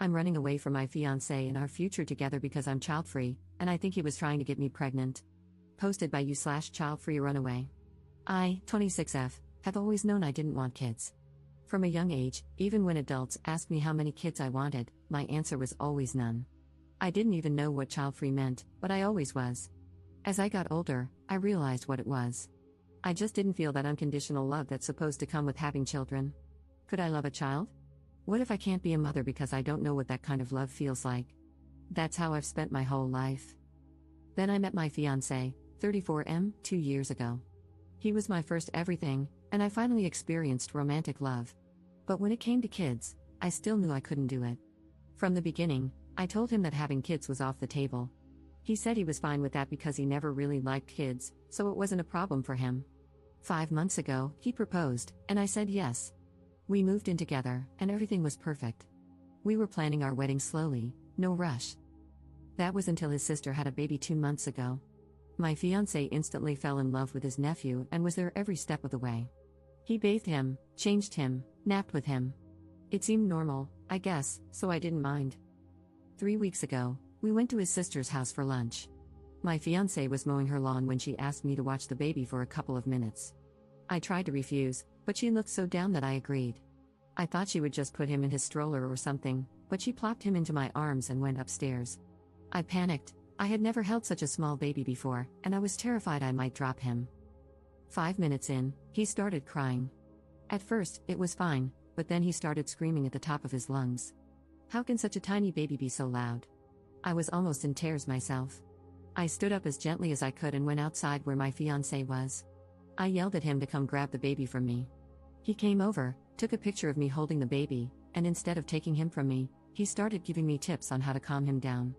I'm running away from my fiancé and our future together because I'm child-free, and I think he was trying to get me pregnant. Posted by you/child-free runaway. I, 26F, have always known I didn't want kids. From a young age, even when adults asked me how many kids I wanted, my answer was always none. I didn't even know what child-free meant, but I always was. As I got older, I realized what it was. I just didn't feel that unconditional love that's supposed to come with having children. Could I love a child? What if I can't be a mother because I don't know what that kind of love feels like? That's how I've spent my whole life. Then I met my fiancé, 34M, 2 years ago. He was my first everything, and I finally experienced romantic love. But when it came to kids, I still knew I couldn't do it. From the beginning, I told him that having kids was off the table. He said he was fine with that because he never really liked kids, so it wasn't a problem for him. 5 months ago, he proposed, and I said yes. We moved in together, and everything was perfect. We were planning our wedding slowly, no rush. That was until his sister had a baby 2 months ago. My fiancé instantly fell in love with his nephew and was there every step of the way. He bathed him, changed him, napped with him. It seemed normal, I guess, so I didn't mind. 3 weeks ago, we went to his sister's house for lunch. My fiancé was mowing her lawn when she asked me to watch the baby for a couple of minutes. I tried to refuse, but she looked so down that I agreed. I thought she would just put him in his stroller or something, but she plopped him into my arms and went upstairs. I panicked. I had never held such a small baby before, and I was terrified I might drop him. 5 minutes in, he started crying. At first, it was fine, but then he started screaming at the top of his lungs. How can such a tiny baby be so loud? I was almost in tears myself. I stood up as gently as I could and went outside where my fiancé was. I yelled at him to come grab the baby from me. He came over, took a picture of me holding the baby, and instead of taking him from me, he started giving me tips on how to calm him down.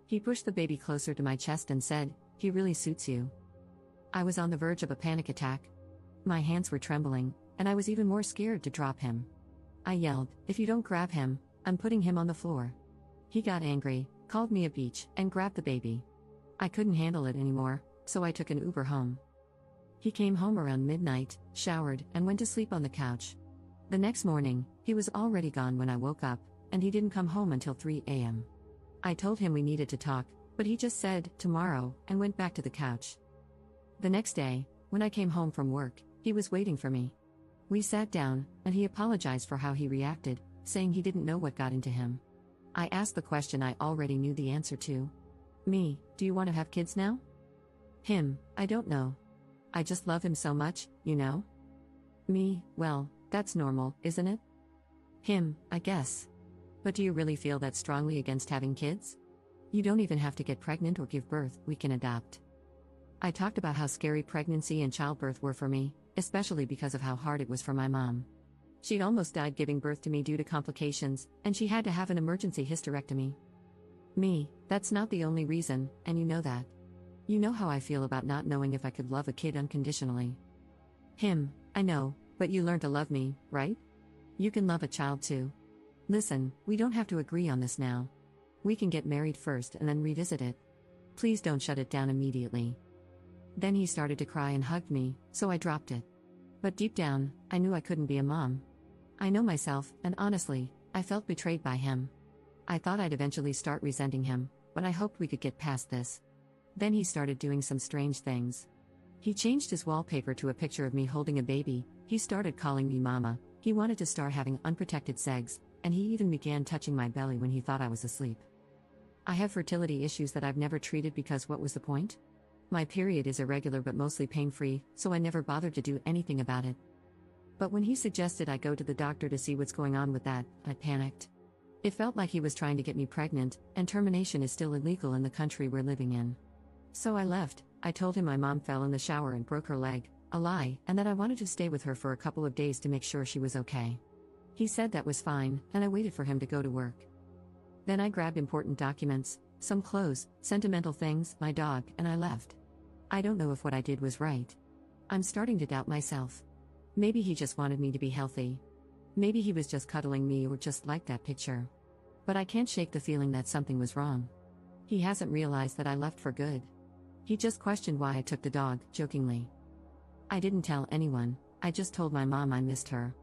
He pushed the baby closer to my chest and said, "He really suits you." I was on the verge of a panic attack. My hands were trembling, and I was even more scared to drop him. I yelled, "If you don't grab him, I'm putting him on the floor." He got angry, called me a bitch, and grabbed the baby. I couldn't handle it anymore, so I took an Uber home. He came home around midnight, showered, and went to sleep on the couch. The next morning, he was already gone when I woke up, and he didn't come home until 3 a.m. I told him we needed to talk, but he just said, "Tomorrow," and went back to the couch. The next day, when I came home from work, he was waiting for me. We sat down, and he apologized for how he reacted, saying he didn't know what got into him. I asked the question I already knew the answer to. Me, do you want to have kids now? Him, I don't know. I just love him so much, you know? Me, well, that's normal, isn't it? Him, I guess. But do you really feel that strongly against having kids? You don't even have to get pregnant or give birth, we can adopt. I talked about how scary pregnancy and childbirth were for me, especially because of how hard it was for my mom. She'd almost died giving birth to me due to complications, and she had to have an emergency hysterectomy. Me, that's not the only reason, and you know that. You know how I feel about not knowing if I could love a kid unconditionally. Him, I know, but you learn to love me, right? You can love a child too. Listen, we don't have to agree on this now. We can get married first and then revisit it. Please don't shut it down immediately. Then he started to cry and hugged me, so I dropped it. But deep down, I knew I couldn't be a mom. I know myself, and honestly, I felt betrayed by him. I thought I'd eventually start resenting him, but I hoped we could get past this. Then he started doing some strange things. He changed his wallpaper to a picture of me holding a baby, he started calling me mama, he wanted to start having unprotected sex, and he even began touching my belly when he thought I was asleep. I have fertility issues that I've never treated because what was the point? My period is irregular but mostly pain-free, so I never bothered to do anything about it. But when he suggested I go to the doctor to see what's going on with that, I panicked. It felt like he was trying to get me pregnant, and termination is still illegal in the country we're living in. So I left. I told him my mom fell in the shower and broke her leg, a lie, and that I wanted to stay with her for a couple of days to make sure she was okay. He said that was fine, and I waited for him to go to work. Then I grabbed important documents, some clothes, sentimental things, my dog, and I left. I don't know if what I did was right. I'm starting to doubt myself. Maybe he just wanted me to be healthy. Maybe he was just cuddling me or just liked that picture. But I can't shake the feeling that something was wrong. He hasn't realized that I left for good. He just questioned why I took the dog, jokingly. I didn't tell anyone, I just told my mom I missed her.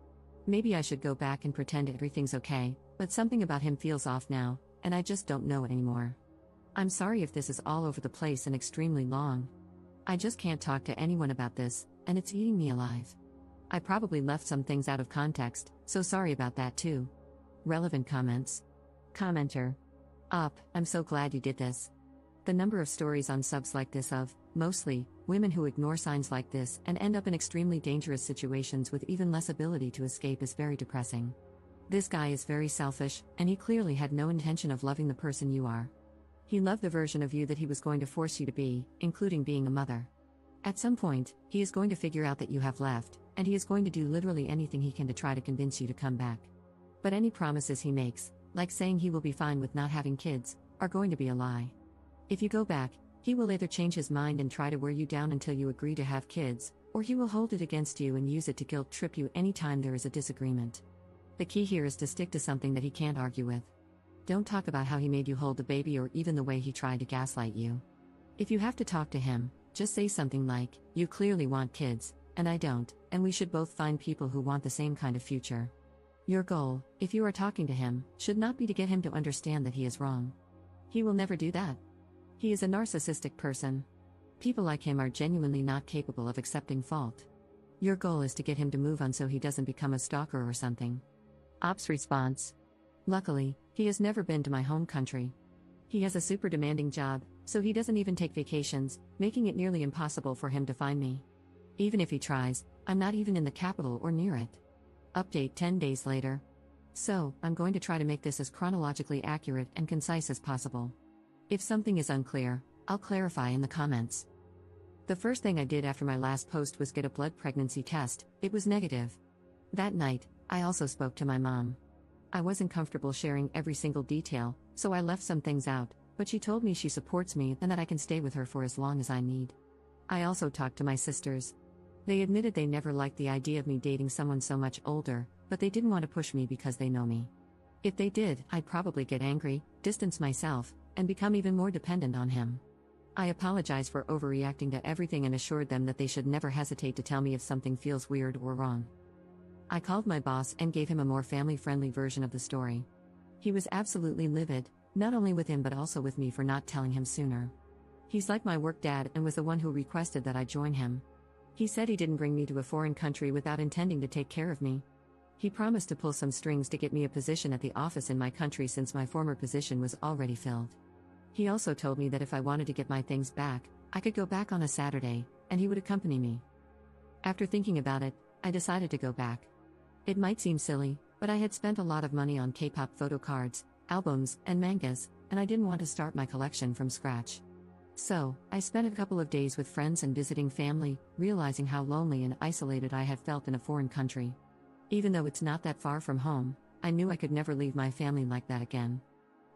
Maybe I should go back and pretend everything's okay, But something about him feels off now, and I just don't know it anymore. I'm sorry if this is all over the place and extremely long. I just can't talk to anyone about this, and it's eating me alive. I probably left some things out of context, so sorry about that too. Relevant comments. Commenter. I'm so glad you did this. The number of stories on subs like this of, mostly, women who ignore signs like this and end up in extremely dangerous situations with even less ability to escape is very depressing. This guy is very selfish, and he clearly had no intention of loving the person you are. He loved the version of you that he was going to force you to be, including being a mother. At some point, he is going to figure out that you have left, and he is going to do literally anything he can to try to convince you to come back. But any promises he makes, like saying he will be fine with not having kids, are going to be a lie. If you go back, he will either change his mind and try to wear you down until you agree to have kids, or he will hold it against you and use it to guilt trip you anytime there is a disagreement. The key here is to stick to something that he can't argue with. Don't talk about how he made you hold the baby or even the way he tried to gaslight you. If you have to talk to him, just say something like, "You clearly want kids, and I don't, and we should both find people who want the same kind of future." Your goal, if you are talking to him, should not be to get him to understand that he is wrong. He will never do that. He is a narcissistic person. People like him are genuinely not capable of accepting fault. Your goal is to get him to move on so he doesn't become a stalker or something. Ops response. Luckily, he has never been to my home country. He has a super demanding job, so he doesn't even take vacations, making it nearly impossible for him to find me. Even if he tries, I'm not even in the capital or near it. Update 10 days later. So, I'm going to try to make this as chronologically accurate and concise as possible. If something is unclear, I'll clarify in the comments. The first thing I did after my last post was get a blood pregnancy test. It was negative. That night, I also spoke to my mom. I wasn't comfortable sharing every single detail, so I left some things out, but she told me she supports me and that I can stay with her for as long as I need. I also talked to my sisters. They admitted they never liked the idea of me dating someone so much older, but they didn't want to push me because they know me. If they did, I'd probably get angry, distance myself, and become even more dependent on him. I apologized for overreacting to everything and assured them that they should never hesitate to tell me if something feels weird or wrong. I called my boss and gave him a more family-friendly version of the story. He was absolutely livid, not only with him but also with me for not telling him sooner. He's like my work dad and was the one who requested that I join him. He said he didn't bring me to a foreign country without intending to take care of me. He promised to pull some strings to get me a position at the office in my country since my former position was already filled. He also told me that if I wanted to get my things back, I could go back on a Saturday, and he would accompany me. After thinking about it, I decided to go back. It might seem silly, but I had spent a lot of money on K-pop photo cards, albums, and mangas, and I didn't want to start my collection from scratch. So, I spent a couple of days with friends and visiting family, realizing how lonely and isolated I had felt in a foreign country. Even though it's not that far from home, I knew I could never leave my family like that again.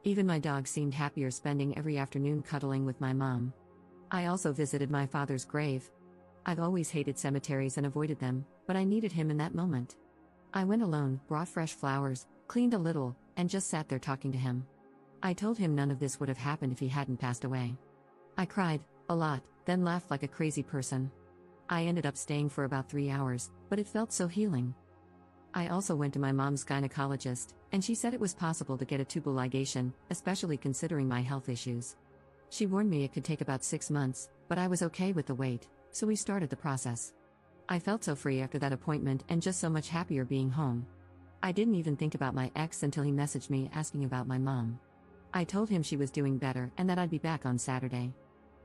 Even my dog seemed happier spending every afternoon cuddling with my mom. I also visited my father's grave. I've always hated cemeteries and avoided them, but I needed him in that moment. I went alone, brought fresh flowers, cleaned a little, and just sat there talking to him. I told him none of this would have happened if he hadn't passed away. I cried, a lot, then laughed like a crazy person. I ended up staying for about 3 hours, but it felt so healing. I also went to my mom's gynecologist, and she said it was possible to get a tubal ligation, especially considering my health issues. She warned me it could take about 6 months, but I was okay with the wait, so we started the process. I felt so free after that appointment and just so much happier being home. I didn't even think about my ex until he messaged me asking about my mom. I told him she was doing better and that I'd be back on Saturday.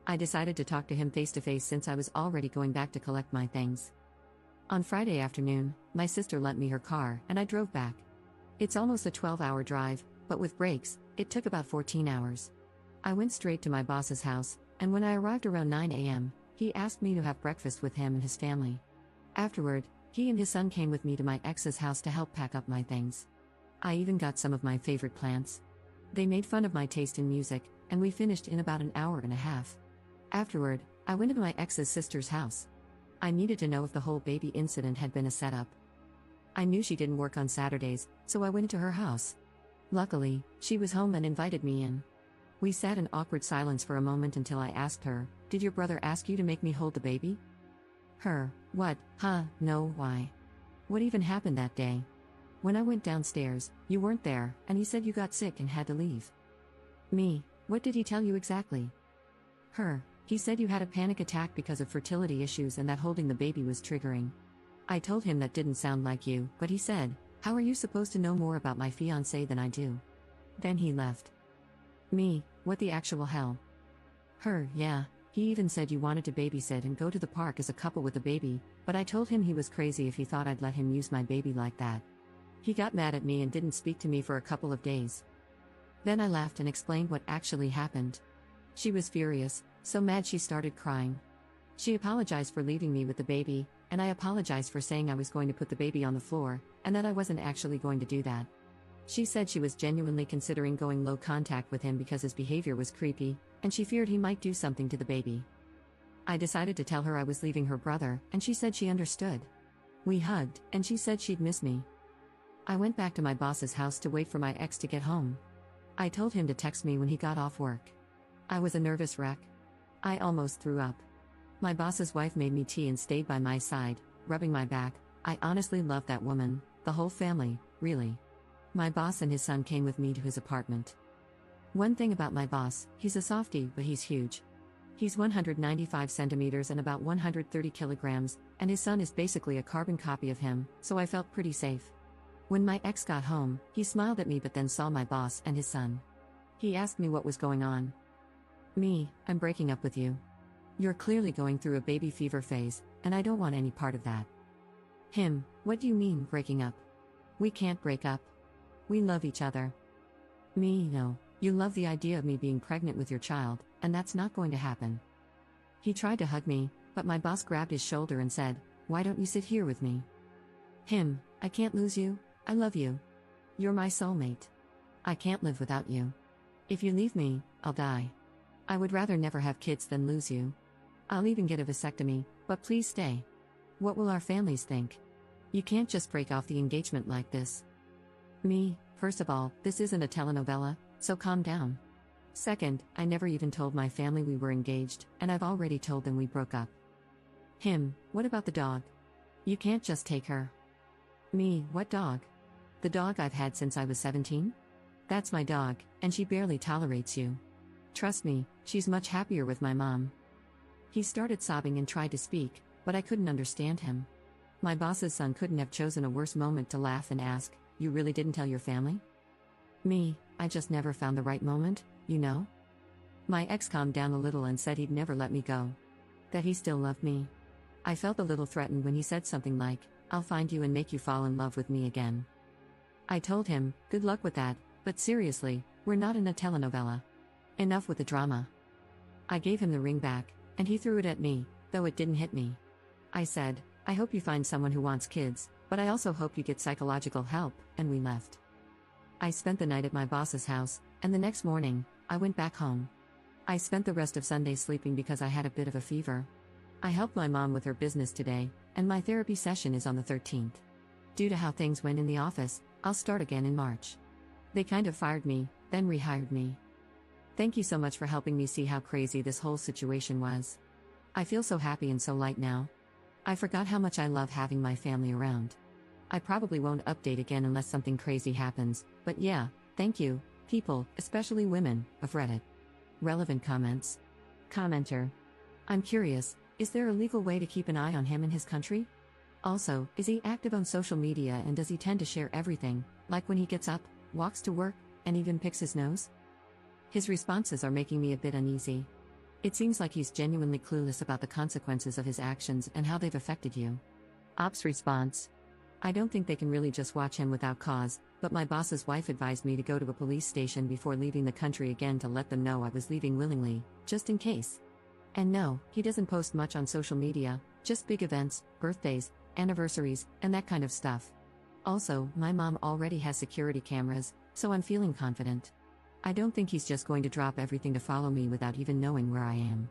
I decided to talk to him face to face since I was already going back to collect my things. On Friday afternoon, my sister lent me her car and I drove back. It's almost a 12-hour drive, but with breaks, it took about 14 hours. I went straight to my boss's house, and when I arrived around 9 a.m., he asked me to have breakfast with him and his family. Afterward, he and his son came with me to my ex's house to help pack up my things. I even got some of my favorite plants. They made fun of my taste in music, and we finished in about an hour and a half. Afterward, I went to my ex's sister's house. I needed to know if the whole baby incident had been a setup. I knew she didn't work on Saturdays, so I went into her house. Luckily, she was home and invited me in. We sat in awkward silence for a moment until I asked her, "Did your brother ask you to make me hold the baby?" Her, "What, huh, no, why? What even happened that day?" When I went downstairs, you weren't there, and he said you got sick and had to leave. Me, what did he tell you exactly? Her, he said you had a panic attack because of fertility issues and that holding the baby was triggering. I told him that didn't sound like you, but he said, how are you supposed to know more about my fiancé than I do? Then he left. Me, what the actual hell? Her, yeah, he even said you wanted to babysit and go to the park as a couple with a baby, but I told him he was crazy if he thought I'd let him use my baby like that. He got mad at me and didn't speak to me for a couple of days. Then I laughed and explained what actually happened. She was furious, so mad she started crying. She apologized for leaving me with the baby, and I apologized for saying I was going to put the baby on the floor, and that I wasn't actually going to do that. She said she was genuinely considering going low contact with him because his behavior was creepy, and she feared he might do something to the baby. I decided to tell her I was leaving her brother, and she said she understood. We hugged, and she said she'd miss me. I went back to my boss's house to wait for my ex to get home. I told him to text me when he got off work. I was a nervous wreck. I almost threw up. My boss's wife made me tea and stayed by my side, rubbing my back. I honestly loved that woman, the whole family, really. My boss and his son came with me to his apartment. One thing about my boss, he's a softie, but he's huge. He's 195 centimeters and about 130 kilograms, and his son is basically a carbon copy of him, so I felt pretty safe. When my ex got home, he smiled at me but then saw my boss and his son. He asked me what was going on. Me, I'm breaking up with you. You're clearly going through a baby fever phase, and I don't want any part of that. Him, what do you mean, breaking up? We can't break up. We love each other. Me, no, you love the idea of me being pregnant with your child, and that's not going to happen. He tried to hug me, but my boss grabbed his shoulder and said, why don't you sit here with me? Him, I can't lose you, I love you. You're my soulmate. I can't live without you. If you leave me, I'll die. I would rather never have kids than lose you. I'll even get a vasectomy, but please stay. What will our families think? You can't just break off the engagement like this. Me, first of all, this isn't a telenovela, so calm down. Second, I never even told my family we were engaged, and I've already told them we broke up. Him, what about the dog? You can't just take her. Me, what dog? The dog I've had since I was 17? That's my dog, and she barely tolerates you. Trust me, she's much happier with my mom. He started sobbing and tried to speak, but I couldn't understand him. My boss's son couldn't have chosen a worse moment to laugh and ask, you really didn't tell your family? Me, I just never found the right moment, you know? My ex calmed down a little and said he'd never let me go. That he still loved me. I felt a little threatened when he said something like, I'll find you and make you fall in love with me again. I told him, good luck with that, but seriously, we're not in a telenovela. Enough with the drama. I gave him the ring back, and he threw it at me, though it didn't hit me. I said, I hope you find someone who wants kids, but I also hope you get psychological help, and we left. I spent the night at my boss's house, and the next morning, I went back home. I spent the rest of Sunday sleeping because I had a bit of a fever. I helped my mom with her business today, and my therapy session is on the 13th. Due to how things went in the office, I'll start again in March. They kind of fired me, then rehired me. Thank you so much for helping me see how crazy this whole situation was. I feel so happy and so light now. I forgot how much I love having my family around. I probably won't update again unless something crazy happens, but yeah, thank you, people, especially women, of Reddit. Relevant comments. Commenter. I'm curious, is there a legal way to keep an eye on him in his country? Also, is he active on social media and does he tend to share everything, like when he gets up, walks to work, and even picks his nose? His responses are making me a bit uneasy. It seems like he's genuinely clueless about the consequences of his actions and how they've affected you. Ops response. I don't think they can really just watch him without cause, but my boss's wife advised me to go to a police station before leaving the country again to let them know I was leaving willingly, just in case. And no, he doesn't post much on social media, just big events, birthdays, anniversaries, and that kind of stuff. Also, my mom already has security cameras, so I'm feeling confident. I don't think he's just going to drop everything to follow me without even knowing where I am.